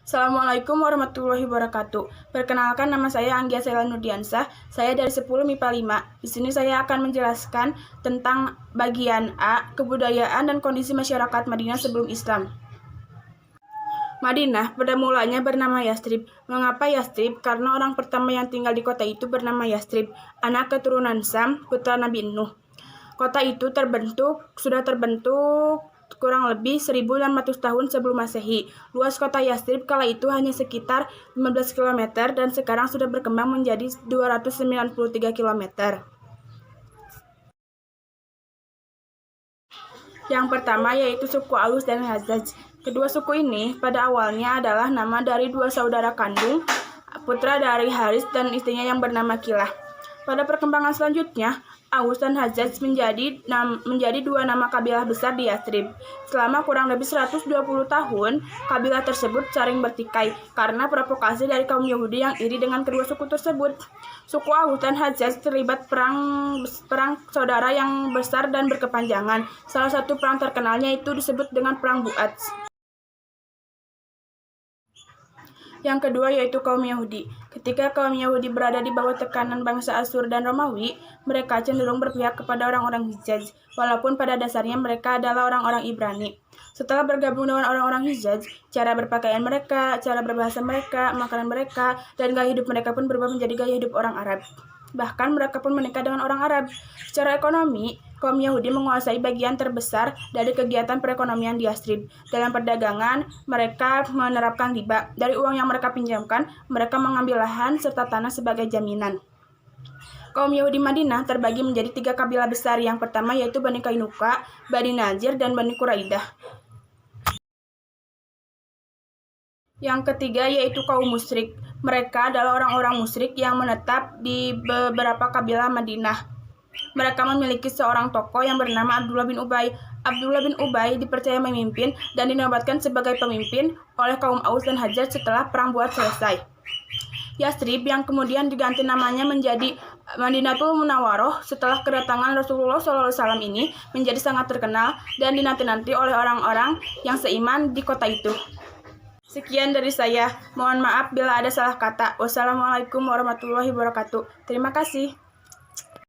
Assalamualaikum warahmatullahi wabarakatuh. Perkenalkan, nama saya Anggia Sela Nurdiansah. Saya dari 10 MIPA 5. Di sini saya akan menjelaskan tentang bagian A, kebudayaan dan kondisi masyarakat Madinah sebelum Islam. Madinah pada mulanya bernama Yastrib. Mengapa Yastrib? Karena orang pertama yang tinggal di kota itu bernama Yastrib, anak keturunan Sam, putra Nabi Nuh. Kota itu sudah terbentuk kurang lebih 1.600 tahun sebelum Masehi. Luas kota Yastrib kala itu hanya sekitar 15 km dan sekarang sudah berkembang menjadi 293 km. Yang pertama yaitu suku Aus dan Khazraj. Kedua suku ini pada awalnya adalah nama dari dua saudara kandung, putra dari Haris dan istrinya yang bernama Kilah. Pada perkembangan selanjutnya, Aus dan Khazraj menjadi dua nama kabilah besar di Yastrib. Selama kurang lebih 120 tahun, kabilah tersebut saling bertikai karena provokasi dari kaum Yahudi yang iri dengan kedua suku tersebut. Suku Aus dan Khazraj terlibat perang saudara yang besar dan berkepanjangan. Salah satu perang terkenalnya itu disebut dengan Perang Bu'ats. Yang kedua yaitu kaum Yahudi. Ketika kaum Yahudi berada di bawah tekanan bangsa Asyur dan Romawi, mereka cenderung berpihak kepada orang-orang Hijaz, walaupun pada dasarnya mereka adalah orang-orang Ibrani. Setelah bergabung dengan orang-orang Hijaz, cara berpakaian mereka, cara berbahasa mereka, makanan mereka, dan gaya hidup mereka pun berubah menjadi gaya hidup orang Arab. Bahkan mereka pun menikah dengan orang Arab. Secara ekonomi, kaum Yahudi menguasai bagian terbesar dari kegiatan perekonomian di Yastrib. Dalam perdagangan, mereka menerapkan riba. Dari uang yang mereka pinjamkan, mereka mengambil lahan serta tanah sebagai jaminan. Kaum Yahudi Madinah terbagi menjadi 3 kabilah besar. Yang pertama yaitu Bani Kainuka, Bani Najir, dan Bani Quraidah. Yang ketiga yaitu kaum musyrik. Mereka adalah orang-orang musyrik yang menetap di beberapa kabilah Madinah. Mereka memiliki seorang tokoh yang bernama Abdullah bin Ubay. Abdullah bin Ubay dipercaya memimpin dan dinobatkan sebagai pemimpin oleh kaum Aus dan Khazraj setelah perang Bu'ats selesai. Yastrib yang kemudian diganti namanya menjadi Madinatul Munawwaroh setelah kedatangan Rasulullah SAW ini menjadi sangat terkenal dan dinanti-nanti oleh orang-orang yang seiman di kota itu. Sekian dari saya. Mohon maaf bila ada salah kata. Wassalamualaikum warahmatullahi wabarakatuh. Terima kasih.